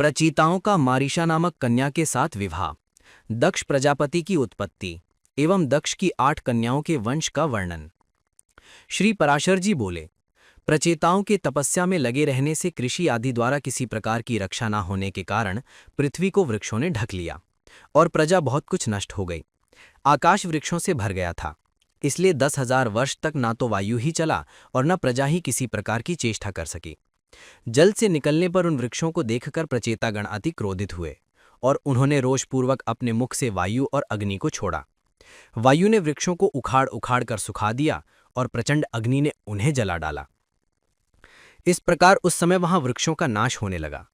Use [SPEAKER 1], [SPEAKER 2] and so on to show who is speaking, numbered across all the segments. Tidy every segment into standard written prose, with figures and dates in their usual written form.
[SPEAKER 1] प्रचीताओं का मारीशा नामक कन्या के साथ विवाह, दक्ष प्रजापति की उत्पत्ति एवं दक्ष की 8 कन्याओं के वंश का वर्णन। श्री पराशर जी बोले, प्रचेताओं के तपस्या में लगे रहने से कृषि आदि द्वारा किसी प्रकार की रक्षा न होने के कारण पृथ्वी को वृक्षों ने ढक लिया और प्रजा बहुत कुछ नष्ट हो गई। आकाश वृक्षों से भर गया था, इसलिए 10,000 वर्ष तक ना तो वायु ही चला और न प्रजा ही किसी प्रकार की चेष्टा कर सकी। जल से निकलने पर उन वृक्षों को देखकर प्रचेतागण अति क्रोधित हुए और उन्होंने रोषपूर्वक अपने मुख से वायु और अग्नि को छोड़ा। वायु ने वृक्षों को उखाड़ उखाड़ कर सुखा दिया और प्रचंड अग्नि ने उन्हें जला डाला। इस प्रकार उस समय वहां वृक्षों का नाश होने लगा।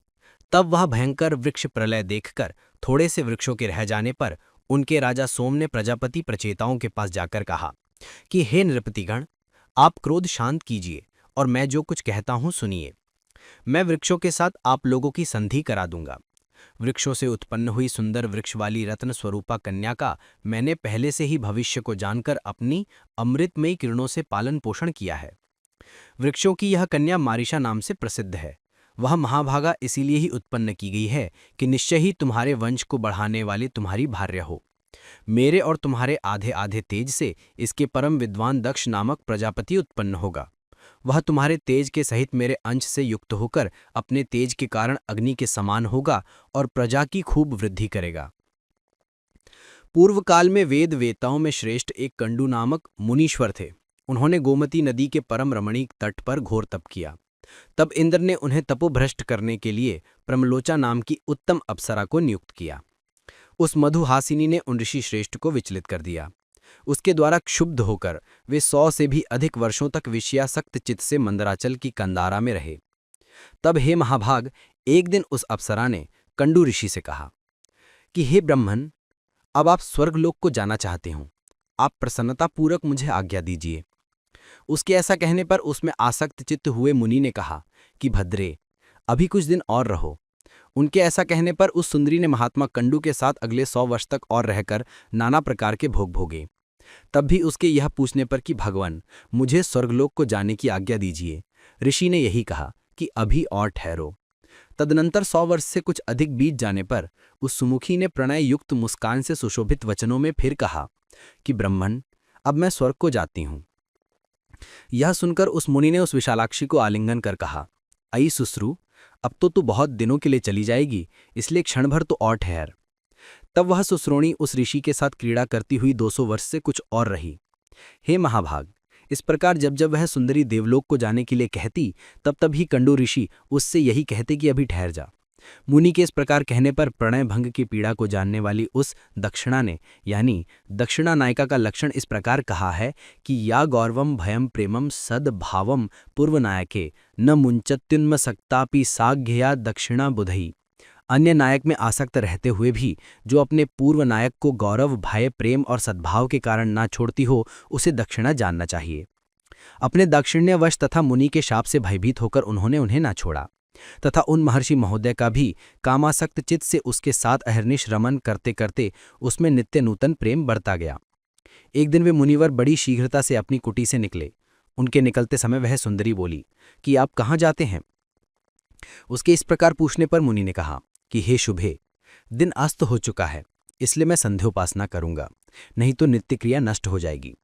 [SPEAKER 1] तब वह भयंकर वृक्ष प्रलय देखकर थोड़े से वृक्षों के रह जाने पर उनके राजा सोम ने प्रजापति प्रचेताओं के पास जाकर कहा कि हे नृपतिगण, आप क्रोध शांत कीजिए और मैं जो कुछ कहता हूं सुनिए। मैं वृक्षों के साथ आप लोगों की संधि करा दूंगा। वृक्षों से उत्पन्न हुई सुंदर वृक्ष वाली रत्न स्वरूपा कन्या का मैंने पहले से ही भविष्य को जानकर अपनी अमृतमयी किरणों से पालन पोषण किया है। वृक्षों की यह कन्या मारीशा नाम से प्रसिद्ध है। वह महाभागा इसीलिए ही उत्पन्न की गई है कि निश्चय ही तुम्हारे वंश को बढ़ाने वाली तुम्हारी भार्या हो। मेरे और तुम्हारे आधे आधे तेज से इसके परम विद्वान दक्ष नामक प्रजापति उत्पन्न होगा। वह तुम्हारे तेज के सहित मेरे अंश से युक्त होकर अपने तेज के कारण अग्नि के समान होगा और प्रजा की खूब वृद्धि करेगा। पूर्व काल में वेद वेताओं में श्रेष्ठ एक कंडू नामक मुनीश्वर थे। उन्होंने गोमती नदी के परम रमणीक तट पर घोर तप किया। तब इंद्र ने उन्हें तपोभ्रष्ट करने के लिए प्रमलोचा नाम की उत्तम अप्सरा को नियुक्त किया। उस मधुहासिनी ने उन ऋषि श्रेष्ठ को विचलित कर दिया। उसके द्वारा क्षुब्ध होकर वे 100 से भी अधिक वर्षों तक विषयासक्त चित्त से मंदराचल की कंदारा में रहे। तब हे महाभाग, एक दिन उस अप्सरा ने कंडू ऋषि से कहा कि हे ब्रह्मन, अब आप स्वर्गलोक को जाना चाहते हो, आप प्रसन्नतापूर्वक मुझे आज्ञा दीजिए। उसके ऐसा कहने पर उसमें आसक्त चित्त हुए मुनि ने कहा कि भद्रे, अभी कुछ दिन और रहो। उनके ऐसा कहने पर उस सुंदरी ने महात्मा कंडू के साथ अगले 100 वर्ष तक और रहकर नाना प्रकार के भोग भोगे। तब भी उसके यह पूछने पर कि भगवान, मुझे स्वर्गलोक को जाने की आज्ञा दीजिए, ऋषि ने यही कहा कि अभी और ठहरो। तदनंतर 100 वर्ष से कुछ अधिक बीत जाने पर उस सुमुखी ने प्रणय युक्त मुस्कान से सुशोभित वचनों में फिर कहा कि ब्रह्मन, अब मैं स्वर्ग को जाती हूं। यह सुनकर उस मुनि ने उस विशालाक्षी को आलिंगन कर कहा, आई सुश्रू, अब तो तू बहुत दिनों के लिए चली जाएगी, इसलिए क्षण भर तो और ठहर। तब वह सुश्रोणी उस ऋषि के साथ क्रीड़ा करती हुई 200 वर्ष से कुछ और रही। हे महाभाग, इस प्रकार जब जब वह सुंदरी देवलोक को जाने के लिए कहती, तब तब ही कंडू ऋषि उससे यही कहते कि अभी ठहर जा। मुनि के इस प्रकार कहने पर प्रणय भंग की पीड़ा को जानने वाली उस दक्षिणा ने, यानी दक्षिणा नायिका का लक्षण इस प्रकार कहा है कि या गौरवम भयम प्रेमम सद्भावम पूर्वनायके न मुंचत्युन्मसक्तापि साघ्यया दक्षिणा बुधई। अन्य नायक में आसक्त रहते हुए भी जो अपने पूर्व नायक को गौरव, भय, प्रेम और सद्भाव के कारण ना छोड़ती हो, उसे दक्षिणा जानना चाहिए। अपने दाक्षिण्यवश तथा मुनि के शाप से भयभीत होकर उन्होंने उन्हें ना छोड़ा तथा उन महर्षि महोदय का भी कामासक्त चित्त से उसके साथ अहर्निश रमन करते करते उसमें नित्य नूतन प्रेम बढ़ता गया। एक दिन वे मुनिवर बड़ी शीघ्रता से अपनी कुटी से निकले। उनके निकलते समय वह सुंदरी बोली कि आप कहाँ जाते हैं। उसके इस प्रकार पूछने पर मुनि ने कहा कि हे शुभे, दिन अस्त हो चुका है, इसलिए मैं संध्योपासना करूंगा, नहीं तो नित्य क्रिया नष्ट हो जाएगी।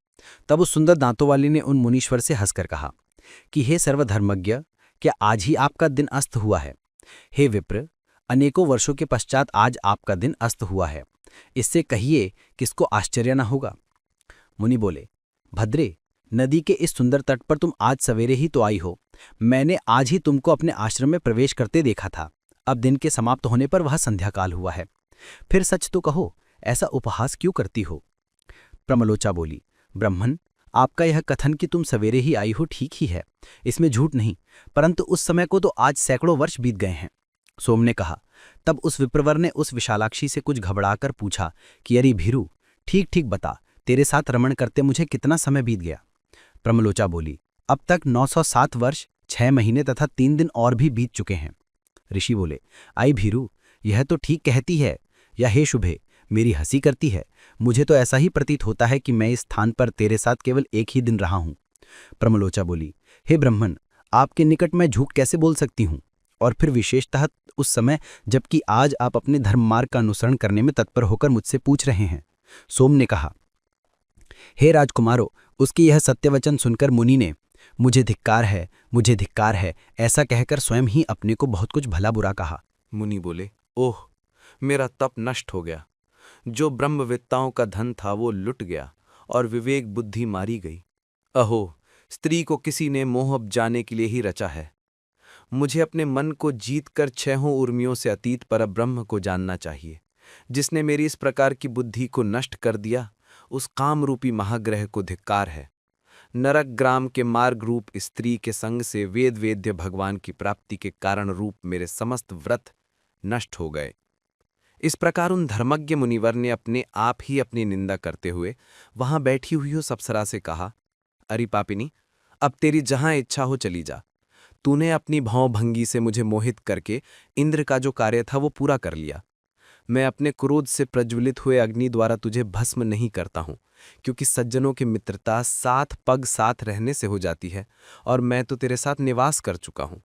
[SPEAKER 1] तब उस सुंदर दांतों वाली ने उन मुनीश्वर से हंसकर कहा कि हे सर्वधर्मज्ञ, क्या आज ही आपका दिन अस्त हुआ है? हे विप्र, अनेकों वर्षों के पश्चात आज आपका दिन अस्त हुआ है, इससे कहिए किसको आश्चर्य न होगा। मुनि बोले, भद्रे, नदी के इस सुंदर तट पर तुम आज सवेरे ही तो आई हो। मैंने आज ही तुमको अपने आश्रम में प्रवेश करते देखा था। अब दिन के समाप्त होने पर वह संध्याकाल हुआ है। फिर सच तो कहो, ऐसा उपहास क्यों करती हो? प्रमलोचा बोली, ब्रह्मन, आपका यह कथन कि तुम सवेरे ही आई हो ठीक ही है, इसमें झूठ नहीं, परंतु उस समय को तो आज सैकड़ों वर्ष बीत गए हैं। सोम ने कहा। तब उस विप्रवर ने उस विशालाक्षी से कुछ घबराकर पूछा कि अरे भीरू, ठीक ठीक बता, तेरे साथ रमण करते मुझे कितना समय बीत गया? प्रमलोचा बोली, अब तक 907 वर्ष 6 महीने तथा 3 दिन और भी बीत चुके हैं। ऋषि बोले, आई भीरू, यह तो ठीक कहती है, या हे शुभे, मेरी हंसी करती है। मुझे तो ऐसा ही प्रतीत होता है कि मैं इस स्थान पर तेरे साथ केवल एक ही दिन रहा हूं। प्रमलोचा बोली, हे ब्रह्मन, आपके निकट मैं झूठ कैसे बोल सकती हूँ?
[SPEAKER 2] और फिर विशेषतः उस समय जबकि आज आप अपने धर्म मार्ग का अनुसरण करने में तत्पर होकर मुझसे पूछ रहे हैं। सोम ने कहा, हे राजकुमारो, उसकी यह सत्यवचन सुनकर मुनि ने मुझे धिक्कार है, मुझे धिक्कार है ऐसा कहकर स्वयं ही अपने को बहुत कुछ भला बुरा कहा।
[SPEAKER 3] मुनि बोले, ओह, मेरा तप नष्ट हो गया। जो ब्रह्मवेत्ताओं का धन था वो लुट गया और विवेक बुद्धि मारी गई। अहो, स्त्री को किसी ने मोह जाने के लिए ही रचा है। मुझे अपने मन को जीतकर छहों उर्मियों से अतीत परब्रह्म को जानना चाहिए। जिसने मेरी इस प्रकार की बुद्धि को नष्ट कर दिया, उस कामरूपी महाग्रह को धिक्कार है। नरक ग्राम के मार्ग रूप स्त्री के संग से वेद वेद्य भगवान की प्राप्ति के कारण रूप मेरे समस्त व्रत नष्ट हो गए। इस प्रकार उन धर्मज्ञ मुनिवर ने अपने आप ही अपनी निंदा करते हुए वहां बैठी हुई हो सप्सरा से कहा, अरे पापिनी, अब तेरी जहां इच्छा हो चली जा। तूने अपनी भावभंगी से मुझे मोहित करके इंद्र का जो कार्य था वो पूरा कर लिया। मैं अपने क्रोध से प्रज्वलित हुए अग्नि द्वारा तुझे भस्म नहीं करता हूं, क्योंकि सज्जनों की मित्रता साथ पग साथ रहने से हो जाती है और मैं तो तेरे साथ निवास कर चुका हूं।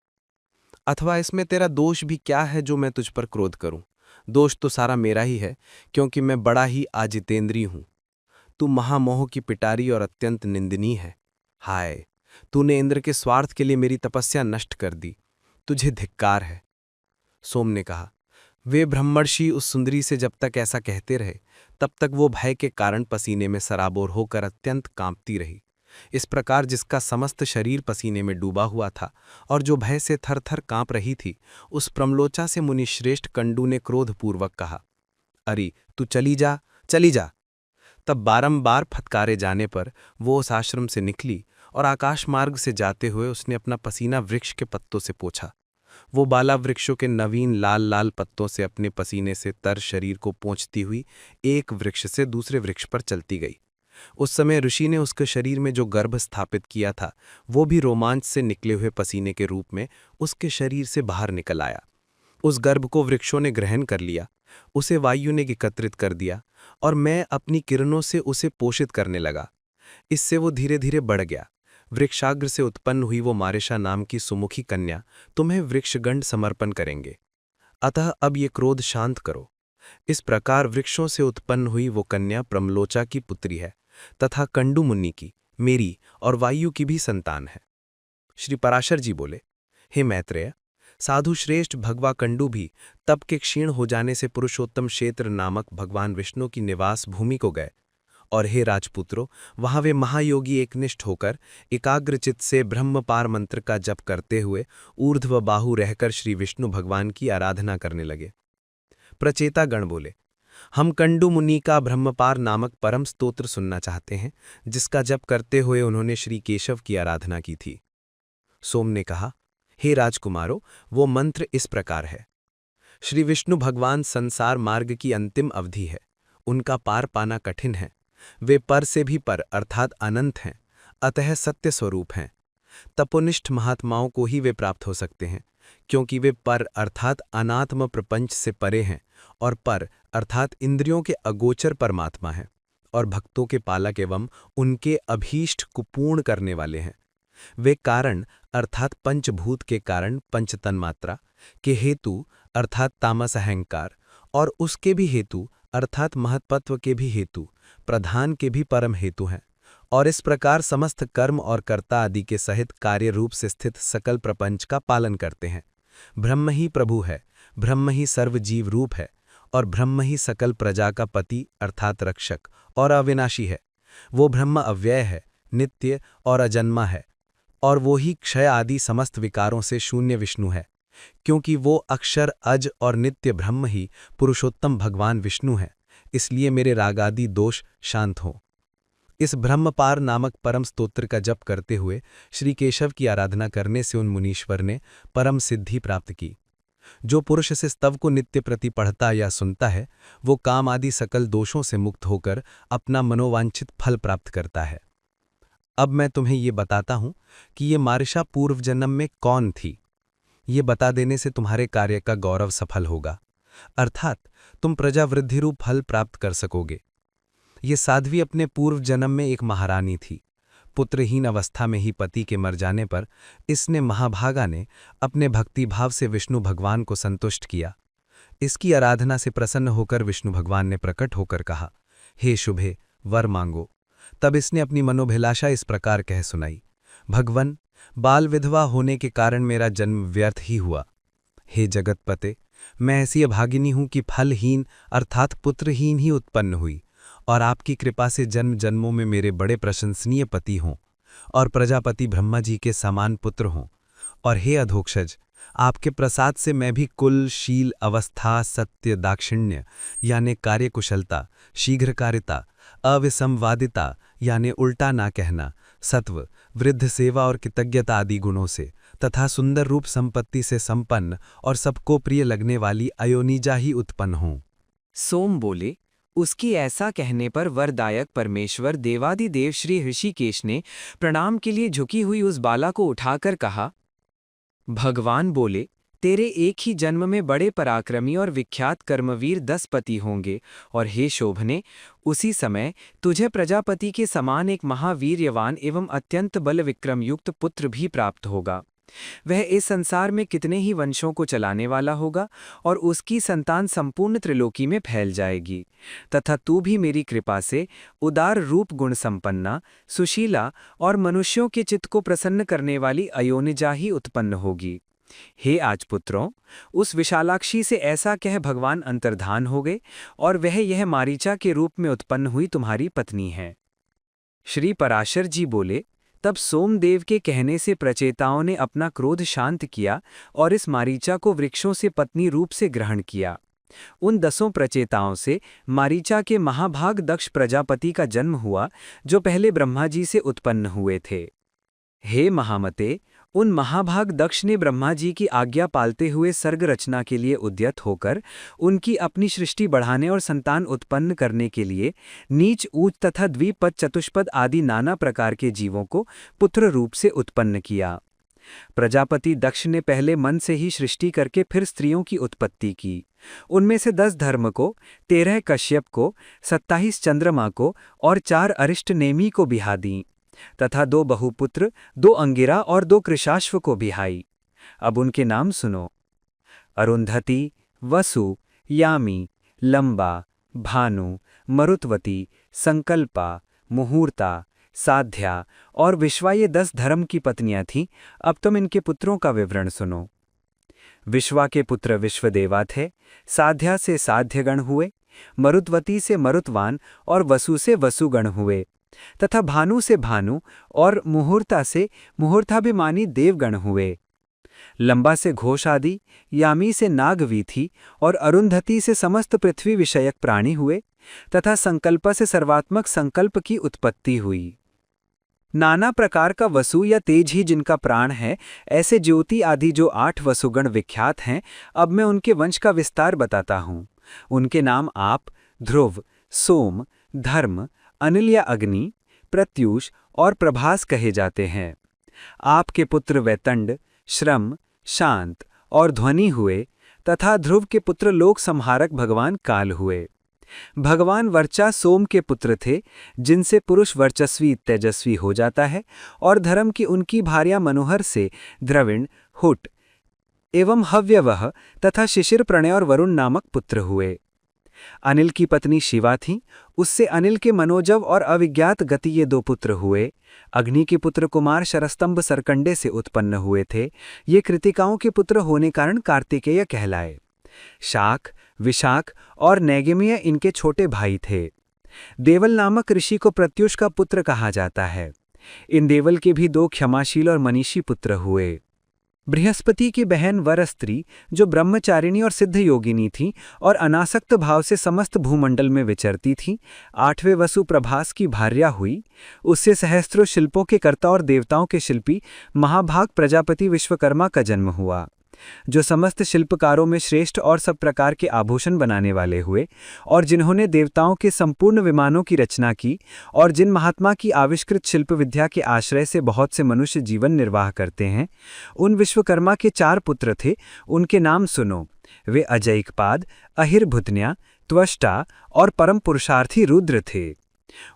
[SPEAKER 3] अथवा इसमें तेरा दोष भी क्या है जो मैं तुझ पर क्रोध करूं? दोष तो सारा मेरा ही है, क्योंकि मैं बड़ा ही आजितेंद्रिय हूं। तू महामोह की पिटारी और अत्यंत निंदनीय है। हाय, तूने इंद्र के स्वार्थ के लिए मेरी तपस्या नष्ट कर दी। तुझे धिक्कार है। सोम ने कहा, वे ब्रह्मर्षि उस सुंदरी से जब तक ऐसा कहते रहे तब तक वो भय के कारण पसीने में सराबोर होकर अत्यंत कांपती रही। इस प्रकार जिसका समस्त शरीर पसीने में डूबा हुआ था और जो भय से थर थर कांप रही थी, उस प्रमलोचा से मुनिश्रेष्ठ कंडू ने क्रोधपूर्वक कहा, अरे तू चली जा, चली जा। तब बारंबार फटकारे जाने पर वो उस आश्रम से निकली और आकाश मार्ग से जाते हुए उसने अपना पसीना वृक्ष के पत्तों से पोंछा। वो बाला वृक्षों के नवीन लाल लाल पत्तों से अपने पसीने से तर शरीर को पोंछती हुई एक वृक्ष से दूसरे वृक्ष पर चलती गई। उस समय ऋषि ने उसके शरीर में जो गर्भ स्थापित किया था वो भी रोमांच से निकले हुए पसीने के रूप में उसके शरीर से बाहर निकल आया। उस गर्भ को वृक्षों ने ग्रहण कर लिया, उसे वायु ने एकत्रित कर दिया और मैं अपनी किरणों से उसे पोषित करने लगा। इससे वो धीरे धीरे बढ़ गया। वृक्षाग्र से उत्पन्न हुई वो मारिशा नाम की सुमुखी कन्या तुम्हें वृक्षगंड समर्पण करेंगे। अतः अब ये क्रोध शांत करो। इस प्रकार वृक्षों से उत्पन्न हुई वो कन्या प्रमलोचा की पुत्री है तथा कंडू मुनि की, मेरी और वायु की भी संतान है। श्री पराशर जी बोले, हे मैत्रेय, साधु श्रेष्ठ भगवा कंडू भी तप के क्षीण हो जाने से पुरुषोत्तम क्षेत्र नामक भगवान विष्णु की निवास भूमि को गए। और हे राजपुत्रो, वहां वे महायोगी एकनिष्ठ होकर एकाग्रचित से ब्रह्मपार मंत्र का जप करते हुए ऊर्ध्व बाहु रहकर श्री विष्णु भगवान की आराधना करने लगे। प्रचेता गण बोले, हम कंडू मुनि का ब्रह्मपार नामक परम स्तोत्र सुनना चाहते हैं, जिसका जप करते हुए उन्होंने श्री केशव की आराधना की थी। सोम ने कहा, हे राजकुमारो, वो मंत्र इस प्रकार है। श्री विष्णु भगवान संसार मार्ग की अंतिम अवधि है, उनका पार पाना कठिन है। वे पर से भी पर अर्थात अनंत हैं, अतः सत्य स्वरूप हैं। तपोनिष्ठ महात्माओं को ही वे प्राप्त हो सकते हैं, क्योंकि वे पर अर्थात अनात्म प्रपंच से परे हैं और पर अर्थात इंद्रियों के अगोचर परमात्मा हैं और भक्तों के पालक एवं उनके अभीष्ट को पूर्ण करने वाले हैं। वे कारण अर्थात पंचभूत के कारण पंचतन्मात्रा के हेतु अर्थात तामस अहंकार और उसके भी हेतु अर्थात महत्त्व के भी हेतु प्रधान के भी परम हेतु हैं और इस प्रकार समस्त कर्म और कर्ता आदि के सहित कार्य रूप से स्थित सकल प्रपंच का पालन करते हैं। ब्रह्म ही प्रभु है, ब्रह्म ही सर्वजीव रूप है और ब्रह्म ही सकल प्रजा का पति अर्थात रक्षक और अविनाशी है। वो ब्रह्म अव्यय है, नित्य और अजन्मा है और वो ही क्षय आदि समस्त विकारों से शून्य विष्णु है, क्योंकि वो अक्षर अज और नित्य ब्रह्म ही पुरुषोत्तम भगवान विष्णु है। इसलिए मेरे रागादि दोष शांत हों। इस ब्रह्मपार नामक परम स्तोत्र का जप करते हुए श्री केशव की आराधना करने से उन मुनीश्वर ने परम सिद्धि प्राप्त की। जो पुरुष इस स्तव को नित्य प्रति पढ़ता या सुनता है, वो काम आदि सकल दोषों से मुक्त होकर अपना मनोवांछित फल प्राप्त करता है। अब मैं तुम्हें ये बताता हूं कि ये मारिशा पूर्व जन्म में कौन थी। ये बता देने से तुम्हारे कार्य का गौरव सफल होगा, अर्थात तुम प्रजावृद्धि रूप फल प्राप्त कर सकोगे। ये साध्वी अपने पूर्व जन्म में एक महारानी थी। पुत्रहीन अवस्था में ही पति के मर जाने पर इसने महाभागा ने अपने भक्तिभाव से विष्णु भगवान को संतुष्ट किया। इसकी आराधना से प्रसन्न होकर विष्णु भगवान ने प्रकट होकर कहा, हे शुभे, वर मांगो। तब इसने अपनी मनोभिलाषा इस प्रकार कह सुनाई, भगवन, बाल विधवा होने के कारण मेरा जन्म व्यर्थ ही हुआ। हे जगतपते, मैं ऐसी अभागिनी हूं कि फलहीन अर्थात पुत्रहीन ही उत्पन्न हुई, और आपकी कृपा से जन्म जन्मों में मेरे बड़े प्रशंसनीय पति हों और प्रजापति ब्रह्मा जी के समान पुत्र हों। और हे अधोक्षज, आपके प्रसाद से मैं भी कुल, शील, अवस्था, सत्य, दाक्षिण्य यानी कार्यकुशलता, शीघ्रकारिता, अविसंवादिता यानी उल्टा ना कहना, सत्व, वृद्ध सेवा और कृतज्ञता आदि गुणों से तथा सुंदर रूप संपत्ति से संपन्न और सबको प्रिय लगने वाली अयोनिजा ही उत्पन्न हों।
[SPEAKER 1] सोम बोले, उसकी ऐसा कहने पर वरदायक परमेश्वर देवादिदेव श्री ऋषिकेश ने प्रणाम के लिए झुकी हुई उस बाला को उठाकर कहा। भगवान बोले, तेरे एक ही जन्म में बड़े पराक्रमी और विख्यात कर्मवीर 10 पति होंगे, और हे शोभने, उसी समय तुझे प्रजापति के समान एक महावीर्यवान एवं अत्यंत बल विक्रमयुक्त पुत्र भी प्राप्त होगा। वह इस संसार में कितने ही वंशों को चलाने वाला होगा और उसकी संतान संपूर्ण त्रिलोकी में फैल जाएगी, तथा तू भी मेरी कृपा से उदार रूप गुण संपन्ना, सुशीला और मनुष्यों के चित्त को प्रसन्न करने वाली अयोनिजा ही उत्पन्न होगी। हे आजपुत्रों, उस विशालाक्षी से ऐसा कह भगवान अंतर्धान हो गए, और वह यह मारीचा के रूप में उत्पन्न हुई तुम्हारी पत्नी है। श्री पराशर जी बोले, तब सोमदेव के कहने से प्रचेताओं ने अपना क्रोध शांत किया और इस मारीचा को वृक्षों से पत्नी रूप से ग्रहण किया। उन 10 प्रचेताओं से मारीचा के महाभाग दक्ष प्रजापति का जन्म हुआ, जो पहले ब्रह्मा जी से उत्पन्न हुए थे। हे महामते, उन महाभाग दक्ष ने ब्रह्मा जी की आज्ञा पालते हुए सर्ग रचना के लिए उद्यत होकर उनकी अपनी सृष्टि बढ़ाने और संतान उत्पन्न करने के लिए नीच, ऊंच तथा द्विपद, चतुष्पद आदि नाना प्रकार के जीवों को पुत्र रूप से उत्पन्न किया। प्रजापति दक्ष ने पहले मन से ही सृष्टि करके फिर स्त्रियों की उत्पत्ति की। उनमें से 10 धर्म को, 13 कश्यप को, 27 चंद्रमा को और 4 अरिष्ट नेमि को बिहा दी, तथा 2 बहुपुत्र, 2 अंगिरा और 2 कृशाश्व को बिहाई। अब उनके नाम सुनो। अरुंधति, वसु, यामी, लंबा, भानु, मरुत्वती, संकल्पा, मुहूर्ता, साध्या और विश्वा, ये 10 धर्म की पत्नियां थीं। अब तुम इनके पुत्रों का विवरण सुनो। विश्वा के पुत्र विश्वदेवा थे, साध्या से साध्यगण हुए, मरुत्वती से मरुत्वान और वसु से वसुगण हुए, तथा भानु से भानु और मुहूर्ता से मुहूर्ताभिमानी देवगण हुए। लंबा से घोष आदि, यामी से नागवीथी और अरुंधति से समस्त पृथ्वी विषयक प्राणी हुए, तथा संकल्प से सर्वात्मक संकल्प की उत्पत्ति हुई। नाना प्रकार का वसु या तेज ही जिनका प्राण है, ऐसे ज्योति आदि जो 8 वसुगण विख्यात हैं। अब मैं उनके वंश का विस्तार बताता हूँ। उनके नाम आप, ध्रुव, सोम, धर्म, अनिल या अग्नि, प्रत्यूष और प्रभास कहे जाते हैं। आपके पुत्र वैतंड, श्रम, शांत और ध्वनि हुए, तथा ध्रुव के पुत्र लोक संहारक भगवान काल हुए। भगवान वर्चा सोम के पुत्र थे, जिनसे पुरुष वर्चस्वी तेजस्वी हो जाता है, और धर्म की उनकी भार्या मनोहर से द्रविण, हुट एवं हव्यवह तथा शिशिर, प्रणय और वरुण नामक पुत्र हुए। अनिल की पत्नी शिवा थीं, उससे अनिल के मनोजव और अविज्ञात गति ये 2 पुत्र हुए। अग्नि के पुत्र कुमार शरस्तंभ सरकंडे से उत्पन्न हुए थे। ये कृतिकाओं के पुत्र होने कारण कार्तिकेय कहलाए। शाक, विशाख और नैगमेय इनके छोटे भाई थे। देवल नामक ऋषि को प्रत्युष का पुत्र कहा जाता है। इन देवल के भी 2 क्षमाशील और मनीषी पुत्र हुए। बृहस्पति की बहन वरस्त्री, जो ब्रह्मचारिणी और सिद्ध योगिनी थी और अनासक्त भाव से समस्त भूमंडल में विचरती थी, 8वें वसु प्रभास की भार्या हुई। उससे सहस्त्रों शिल्पों के कर्ता और देवताओं के शिल्पी महाभाग प्रजापति विश्वकर्मा का जन्म हुआ, जो समस्त शिल्पकारों में श्रेष्ठ और सब प्रकार के आभूषण बनाने वाले हुए, और जिन्होंने देवताओं के संपूर्ण विमानों की रचना की, और जिन महात्मा की आविष्कृत शिल्प विद्या के आश्रय से बहुत से मनुष्य जीवन निर्वाह करते हैं। उन विश्वकर्मा के 4 पुत्र थे। उनके नाम सुनो। वे अजैकपाद, अहिर्भुतन्या, त्वष्टा और परम पुरुषार्थी रुद्र थे।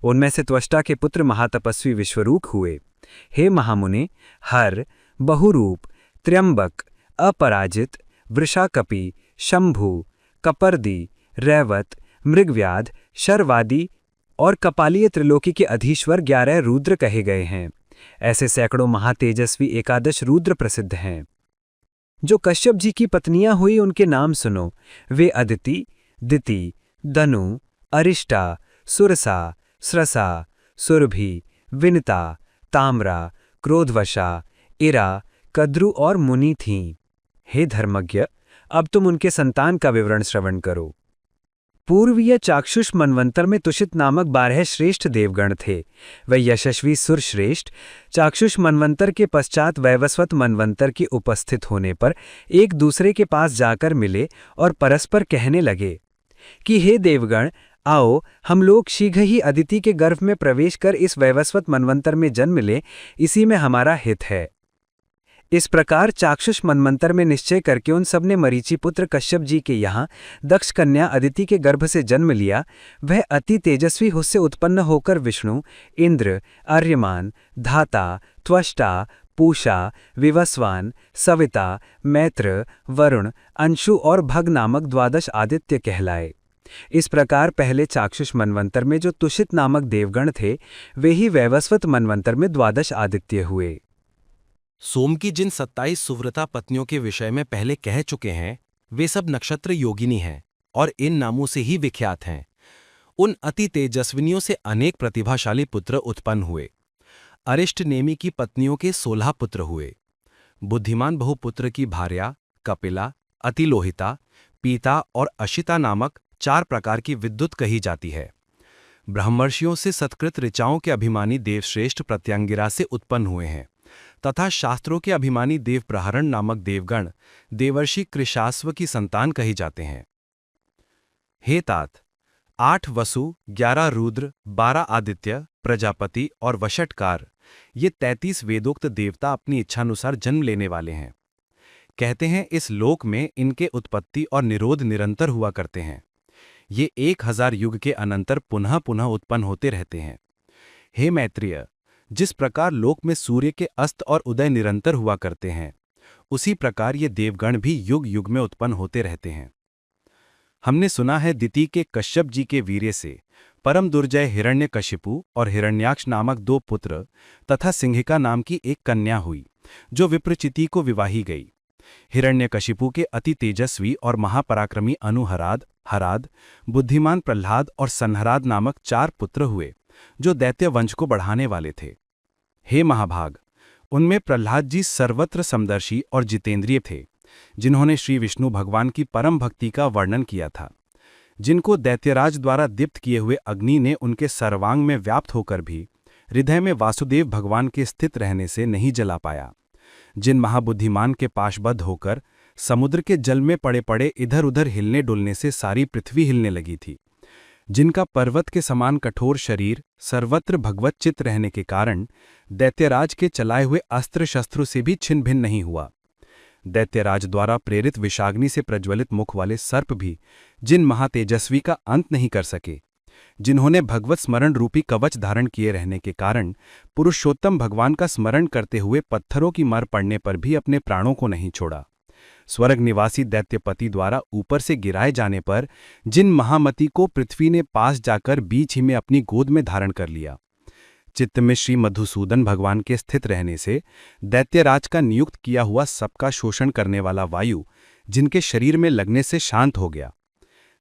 [SPEAKER 4] उनमें से त्वष्टा के पुत्र महातपस्वी विश्वरूप हुए। हे महामुने, हर, बहुरूप, त्र्यंबक, अपराजित, वृषाकपि, शंभु, कपर्दी, रैवत, मृगव्याध, शर्वादी और कपालीय त्रिलोकी के अधीश्वर 11 रुद्र कहे गए हैं। ऐसे सैकड़ों महातेजस्वी एकादश रुद्र प्रसिद्ध हैं। जो कश्यप जी की पत्नियां हुई उनके नाम सुनो। वे अदिति, दिति, दनु, अरिष्टा, सुरसा, स्रसा, सुरभि, विनिता, ताम्रा, क्रोधवशा, इरा, कद्रु और मुनि थीं। हे धर्मज्ञ, अब तुम उनके संतान का विवरण श्रवण करो। पूर्वीय चाक्षुष मनवंतर में तुषित नामक 12 श्रेष्ठ देवगण थे। वे यशस्वी सुरश्रेष्ठ चाक्षुष मनवंतर के पश्चात वैवस्वत मनवंतर के उपस्थित होने पर एक दूसरे के पास जाकर मिले और परस्पर कहने लगे कि हे देवगण, आओ हम लोग शीघ्र ही अदिति के गर्भ में प्रवेश कर इस वैवस्वत मनवंतर में जन्म ले, इसी में हमारा हित है। इस प्रकार चाक्षुष मनमंतर में निश्चय करके उन सब ने मरीचि पुत्र कश्यप जी के यहाँ दक्ष कन्या अदिति के गर्भ से जन्म लिया। वह अति तेजस्वी हुस्से उत्पन्न होकर विष्णु, इंद्र, आर्यमान, धाता, त्वष्टा, पूषा, विवस्वान, सविता, मैत्र, वरुण, अंशु और भग नामक 12 आदित्य कहलाए। इस प्रकार पहले चाक्षुष मनवंतर में जो तुषित नामक देवगण थे, वे ही वैवस्वत मनवंतर में 12 आदित्य हुए।
[SPEAKER 3] सोम की जिन 27 सुव्रता पत्नियों के विषय में पहले कह चुके हैं, वे सब नक्षत्र योगिनी हैं और इन नामों से ही विख्यात हैं। उन अति तेजस्विनियों से अनेक प्रतिभाशाली पुत्र उत्पन्न हुए। अरिष्ट नेमि की पत्नियों के 16 पुत्र हुए। बुद्धिमान बहुपुत्र की भार्या कपिला, अतिलोहिता, पीता और अशिता नामक 4 प्रकार की विद्युत कही जाती है। ब्रह्मर्षियों से सत्कृत ऋचाओं के अभिमानी देवश्रेष्ठ प्रत्यंगिरा से उत्पन्न हुए हैं तथा शास्त्रों के अभिमानी देव प्रहरण नामक देवगण देवर्षि कृशास्व की संतान कही जाते हैं। हे तात, 8 वसु, 11 रुद्र, 12 आदित्य, प्रजापति और वषटकार, ये 33 वेदोक्त देवता अपनी इच्छानुसार जन्म लेने वाले हैं। कहते हैं इस लोक में इनके उत्पत्ति और निरोध निरंतर हुआ करते हैं। ये 1000 युग के अनंतर पुनः पुनः उत्पन्न होते रहते हैं। हे मैत्रेय, जिस प्रकार लोक में सूर्य के अस्त और उदय निरंतर हुआ करते हैं, उसी प्रकार ये देवगण भी युग युग में उत्पन्न होते रहते हैं। हमने सुना है दिति के कश्यप जी के वीर्य से परम दुर्जय हिरण्यकशिपु और हिरण्याक्ष नामक 2 पुत्र तथा सिंहिका नाम की एक कन्या हुई, जो विप्रचिति को विवाही गई। हिरण्यकशिपु के अति तेजस्वी और महापराक्रमी अनुहराद, हराद, बुद्धिमान प्रह्लाद और संहराद नामक 4 पुत्र हुए, जो दैत्य वंश को बढ़ाने वाले थे। हे महाभाग, उनमें प्रह्लाद जी सर्वत्र समदर्शी और जितेंद्रिय थे, जिन्होंने श्री विष्णु भगवान की परम भक्ति का वर्णन किया था, जिनको दैत्यराज द्वारा दीप्त किए हुए अग्नि ने उनके सर्वांग में व्याप्त होकर भी हृदय में वासुदेव भगवान के स्थित रहने से नहीं जला पाया, जिन महाबुद्धिमान के पाशबद्ध होकर समुद्र के जल में पड़े पड़े इधर उधर हिलने डुलने से सारी पृथ्वी हिलने लगी थी, जिनका पर्वत के समान कठोर शरीर सर्वत्र भगवत चित्त रहने के कारण दैत्यराज के चलाए हुए अस्त्र शस्त्रों से भी छिन्न भिन्न नहीं हुआ। दैत्यराज द्वारा प्रेरित विषाग्नि से प्रज्वलित मुख वाले सर्प भी जिन महातेजस्वी का अंत नहीं कर सके, जिन्होंने भगवत स्मरण रूपी कवच धारण किए रहने के कारण पुरुषोत्तम भगवान का स्मरण करते हुए पत्थरों की मर पड़ने पर भी अपने प्राणों को नहीं छोड़ा। स्वर्ग निवासी दैत्यपति द्वारा ऊपर से गिराए जाने पर जिन महामती को पृथ्वी ने पास जाकर बीच ही में अपनी गोद में धारण कर लिया। चित्त में श्री मधुसूदन भगवान के स्थित रहने से दैत्यराज का नियुक्त किया हुआ सबका शोषण करने वाला वायु जिनके शरीर में लगने से शांत हो गया।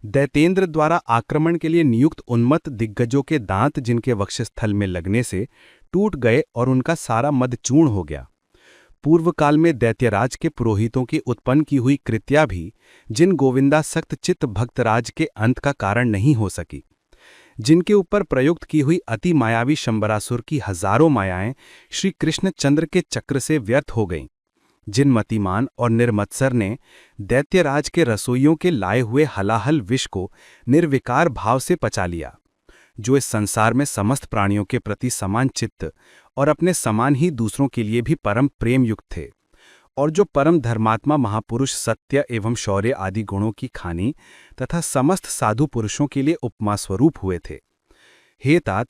[SPEAKER 3] दैतेंद्र द्वारा आक्रमण के लिए नियुक्त उन्मत्त दिग्गजों के दांत जिनके वक्षस्थल में लगने से टूट गए और उनका सारा मद चूर्ण हो गया। पूर्व काल में दैत्यराज के पुरोहितों की उत्पन्न की हुई कृत्या भी जिन गोविंदा सक्त चित्त भक्तराज के अंत का कारण नहीं हो सकी, जिनके ऊपर प्रयुक्त की हुई अति मायावी शंबरासुर की हजारों मायाएं श्री कृष्णचंद्र के चक्र से व्यर्थ हो गईं, जिन मतिमान और निर्मत्सर ने दैत्यराज के रसोइयों के लाए हुए हलाहल विष को निर्विकार भाव से पचा लिया, जो इस संसार में समस्त प्राणियों के प्रति समान चित्त और अपने समान ही दूसरों के लिए भी परम प्रेम युक्त थे, और जो परम धर्मात्मा महापुरुष सत्य एवं शौर्य आदि गुणों की खानी तथा समस्त साधु पुरुषों के लिए उपमा स्वरूप हुए थे।
[SPEAKER 2] हे तात,